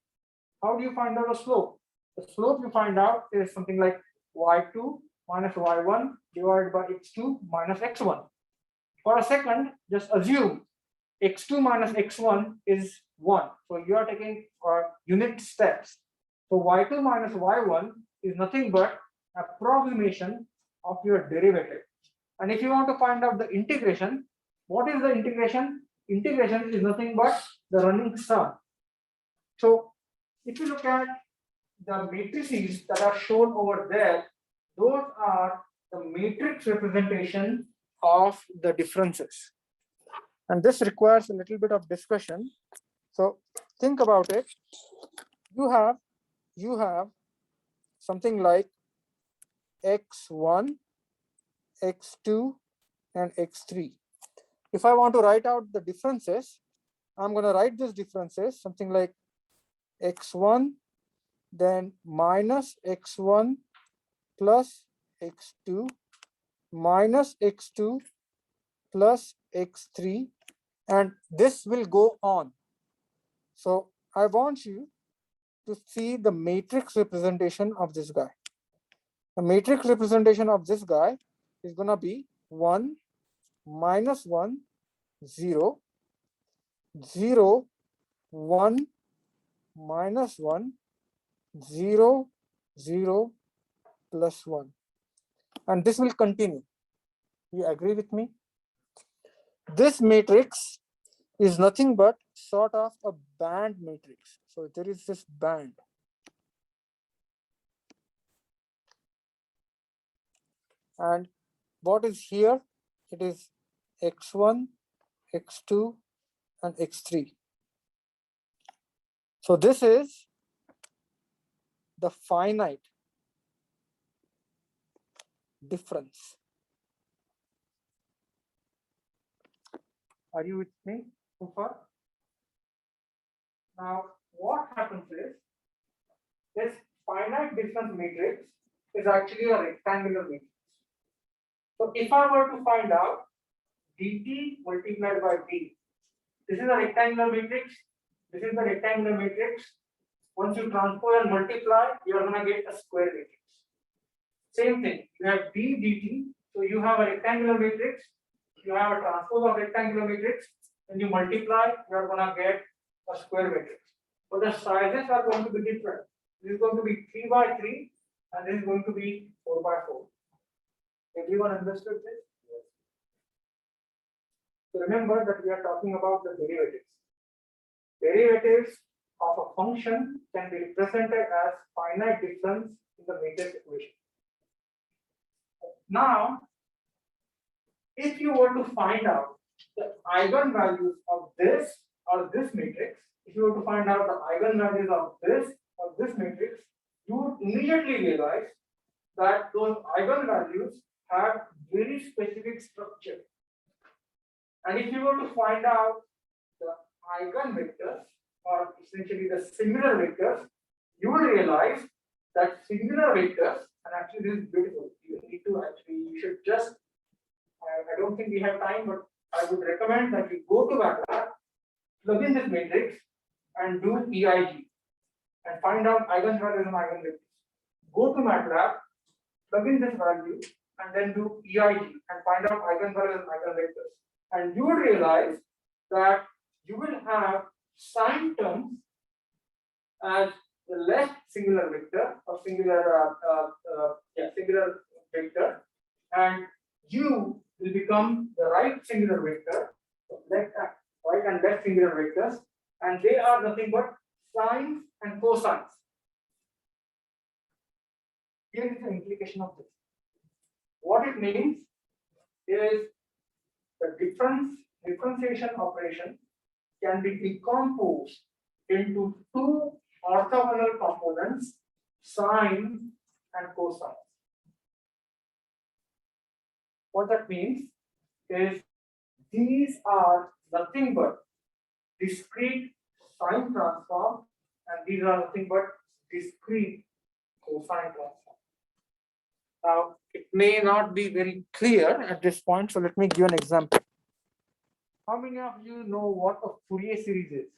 How do you find out the slope? The slope you find out is something like y2 minus y1 divided by x2 minus x1. For a second, just assume x2 minus x1 is 1. So you are taking unit steps. So y2 minus y1 is nothing but approximation of your derivative. And if you want to find out the integration, what is the integration? Integration is nothing but the running sum. So if you look at the matrices that are shown over there, those are the matrix representation of the differences. And this requires a little bit of discussion. So think about it. You have something like x1, x2, and x3. If I want to write out the differences, I'm going to write these differences something like x1, then minus x1 plus x2 minus x2 plus x3, and this will go on. So I want you to see the matrix representation of this guy. The matrix representation of this guy is going to be 1, minus 1, 0, 0, 1, minus 1, 0, 0, plus 1. And this will continue. You agree with me? This matrix is nothing but sort of a band matrix. So there is this band. And what is here? It is x1, x2, and x3. So this is the finite difference. Are you with me so far? Now, what happens is this finite difference matrix is actually a rectangular matrix. So if I were to find out dt multiplied by d, this is a rectangular matrix, this is the rectangular matrix. Once you transpose and multiply, you are going to get a square matrix. Same thing, you have d dt, so you have a rectangular matrix, you have a transpose of rectangular matrix, when you multiply, you are going to get a square matrix. But the sizes are going to be different. This is going to be 3 by 3 and this is going to be 4 by 4. Everyone understood this? Yes. So remember that we are talking about the derivatives. Derivatives of a function can be represented as finite difference in the matrix equation. Now, if you were to find out the eigenvalues of this or this matrix, if you were to find out the eigenvalues of this or this matrix, you would immediately realize that those eigenvalues have very specific structure. And if you were to find out the eigenvectors or essentially the singular vectors, you will realize that singular vectors, and actually this is beautiful, you should just, I don't think we have time, but I would recommend that you go to Matlab, plug in this matrix and do EIG and find out eigenvalues and eigenvectors. Go to Matlab, plug in this value and then do EIG and find out eigenvalues and eigenvectors. And you will realize that you will have sign terms as the left singular vector or singular become the right singular vector, right and left singular vectors, and they are nothing but sines and cosines. Here is the implication of this. What it means is the differentiation operation can be decomposed into two orthogonal components, sine and cosine. What that means is these are nothing but discrete sine transform, and these are nothing but discrete cosine transform. Now, it may not be very clear at this point, so let me give an example. How many of you know what a Fourier series is?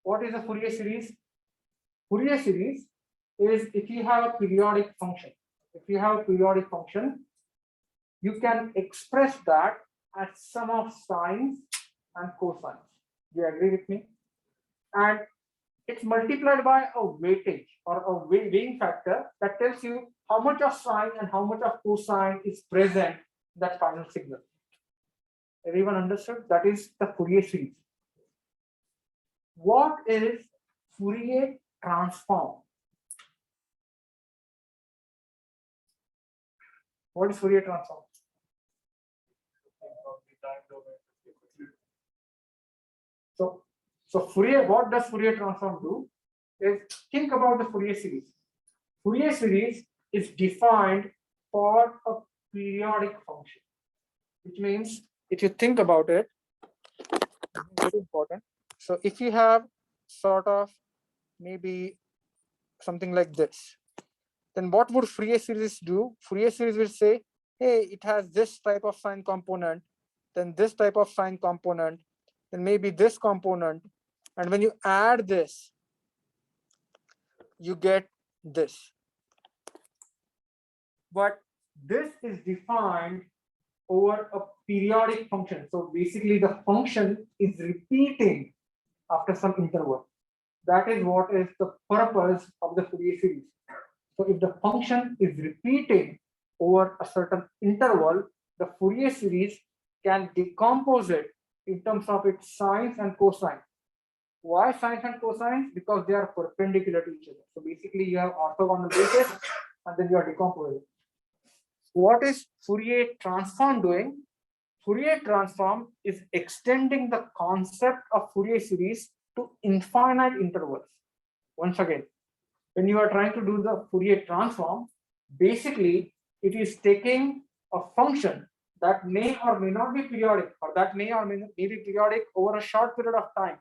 What is a Fourier series? Fourier series is if you have a periodic function. If you have a periodic function, you can express that as sum of sines and cosines. Do you agree with me? And it's multiplied by a weightage or a weighing factor that tells you how much of sine and how much of cosine is present in that final signal. Everyone understood? That is the Fourier series. What is Fourier transform? What is Fourier transform? So Fourier, what does Fourier transform do? Is think about the Fourier series. Fourier series is defined for a periodic function, which means if you think about it, very important. So if you have sort of maybe something like this, then what would Fourier series do? Fourier series will say, hey, it has this type of sine component, then this type of sine component, then maybe this component, and when you add this, you get this. But this is defined over a periodic function. So basically the function is repeating after some interval. That is what is the purpose of the Fourier series. So if the function is repeating over a certain interval, the Fourier series can decompose it in terms of its sines and cosines. Why sines and cosines? Because they are perpendicular to each other. So basically you have orthogonal basis and then you are decomposing. What is Fourier transform doing? Fourier transform is extending the concept of Fourier series to infinite intervals. Once again, when you are trying to do the Fourier transform, basically it is taking a function that may or may not be periodic, or that may or may be periodic over a short period of time,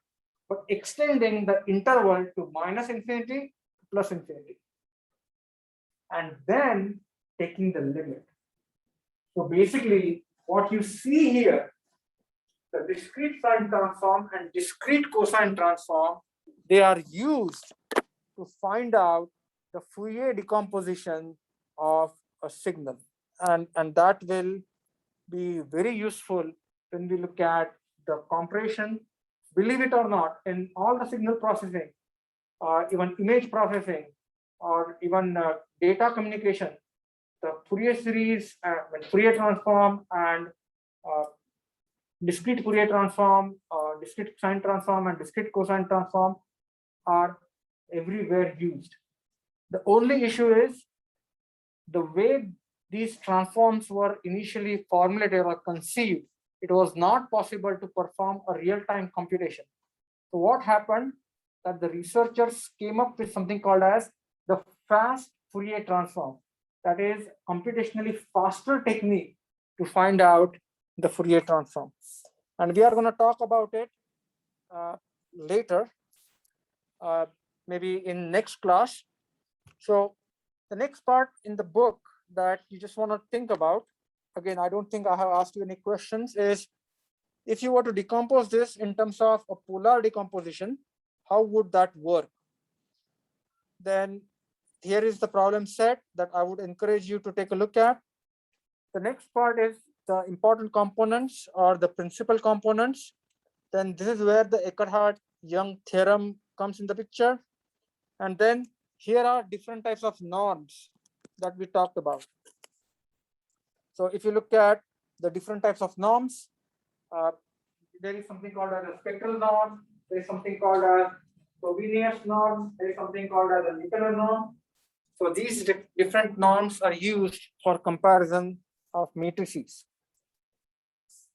but extending the interval to minus infinity to plus infinity, and then taking the limit. So basically, what you see here, the discrete sine transform and discrete cosine transform, they are used to find out the Fourier decomposition of a signal, and that will be very useful when we look at the compression. Believe it or not, in all the signal processing, or even image processing, or even data communication, the Fourier series, Fourier transform, and discrete Fourier transform, discrete sine transform, and discrete cosine transform are everywhere used. The only issue is the way these transforms were initially formulated or conceived. It was not possible to perform a real-time computation. So what happened? That the researchers came up with something called as the fast Fourier transform. That is computationally faster technique to find out the Fourier transform. And we are going to talk about it later, maybe in next class. So the next part in the book that you just want to think about, again, I don't think I have asked you any questions, is if you were to decompose this in terms of a polar decomposition, how would that work? Then here is the problem set that I would encourage you to take a look at. The next part is the important components or the principal components. Then this is where the Eckhart-Young theorem comes in the picture. And then here are different types of norms that we talked about. So if you look at the different types of norms. There is something called as a spectral norm. There is something called as Frobenius norm. There is something called as a Nicola norm. So these different norms are used for comparison of matrices.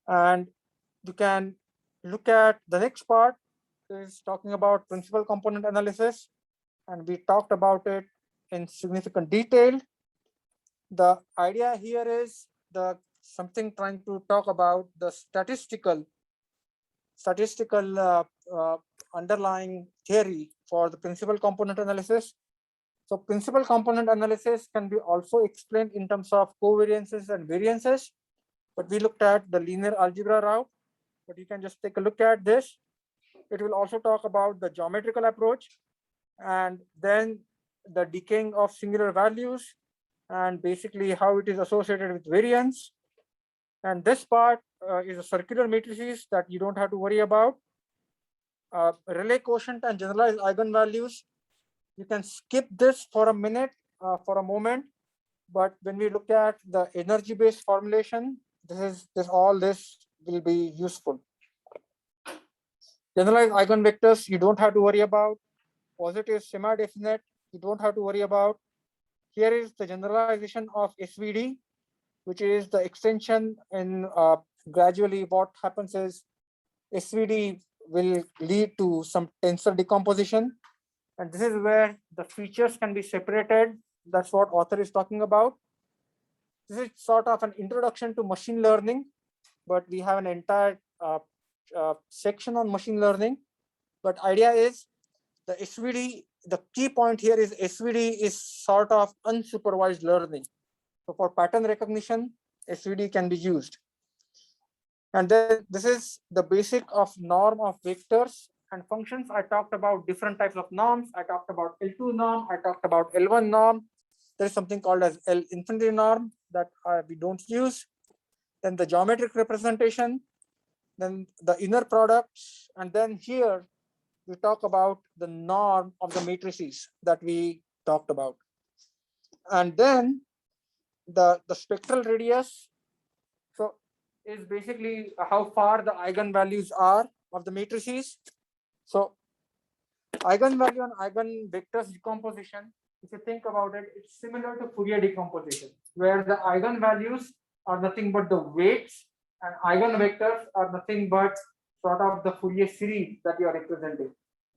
And you can look at the next part is talking about principal component analysis. And we talked about it in significant detail. The idea here is something trying to talk about the statistical underlying theory for the principal component analysis. So principal component analysis can be also explained in terms of covariances and variances, but we looked at the linear algebra route. But you can just take a look at this. It will also talk about the geometrical approach, and then the decaying of singular values, and basically how it is associated with variance. And this part is a circular matrices that you don't have to worry about. Relay quotient and generalized eigenvalues. You can skip this for a minute, for a moment. But when we look at the energy-based formulation, all this will be useful. Generalized eigenvectors, you don't have to worry about. Positive semi-definite, you don't have to worry about. Here is the generalization of SVD, which is the extension in gradually what happens is SVD will lead to some tensor decomposition. And this is where the features can be separated. That's what author is talking about. This is sort of an introduction to machine learning, but we have an entire section on machine learning. But idea is the SVD, the key point here is SVD is sort of unsupervised learning. So for pattern recognition, SVD can be used. And then this is the basic of norm of vectors and functions. I talked about different types of norms. I talked about L2 norm. I talked about L1 norm. There is something called as L infinity norm that we don't use. Then the geometric representation, then the inner products, and then here we talk about the norm of the matrices that we talked about. And then the spectral radius, so is basically how far the eigenvalues are of the matrices. So eigenvalue and eigenvectors decomposition, if you think about it, it's similar to Fourier decomposition, where the eigenvalues are nothing but the weights and eigenvectors are nothing but sort of the Fourier series that you are representing.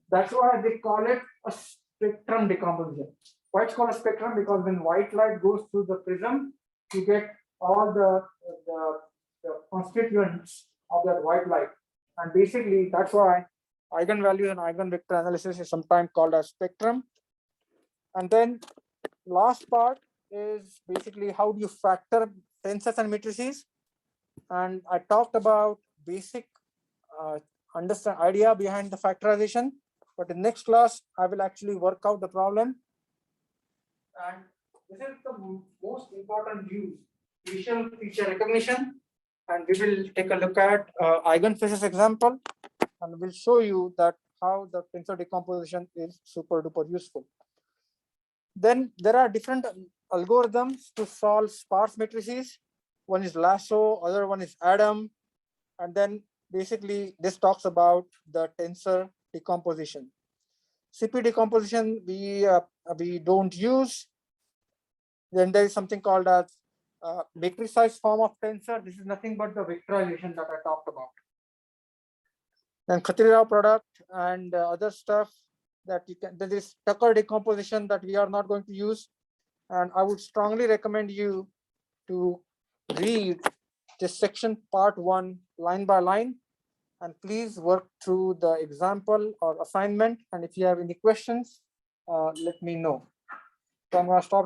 That's why they call it a spectrum decomposition. Why it's called a spectrum? Because when white light goes through the prism, you get all the constituents of that white light. And basically, that's why eigenvalues and eigenvector analysis is sometimes called as spectrum. And then last part is basically how do you factor tensors and matrices. And I talked about basic understand idea behind the factorization. But in next class, I will actually work out the problem. And this is the most important use, visual feature recognition. And we will take a look at Eigenfacial example, and we'll show you that how the tensor decomposition is super duper useful. Then there are different algorithms to solve sparse matrices. One is lasso, other one is Adam. And then basically this talks about the tensor decomposition. CP decomposition we don't use. Then there is something called as matricized form of tensor. This is nothing but the vectorization that I talked about. Then Khatri-Rao product and other stuff that you can. There is Tucker decomposition that we are not going to use. And I would strongly recommend you to read this section part 1 line by line. And please work through the example or assignment. And if you have any questions, let me know. So I'm going to stop.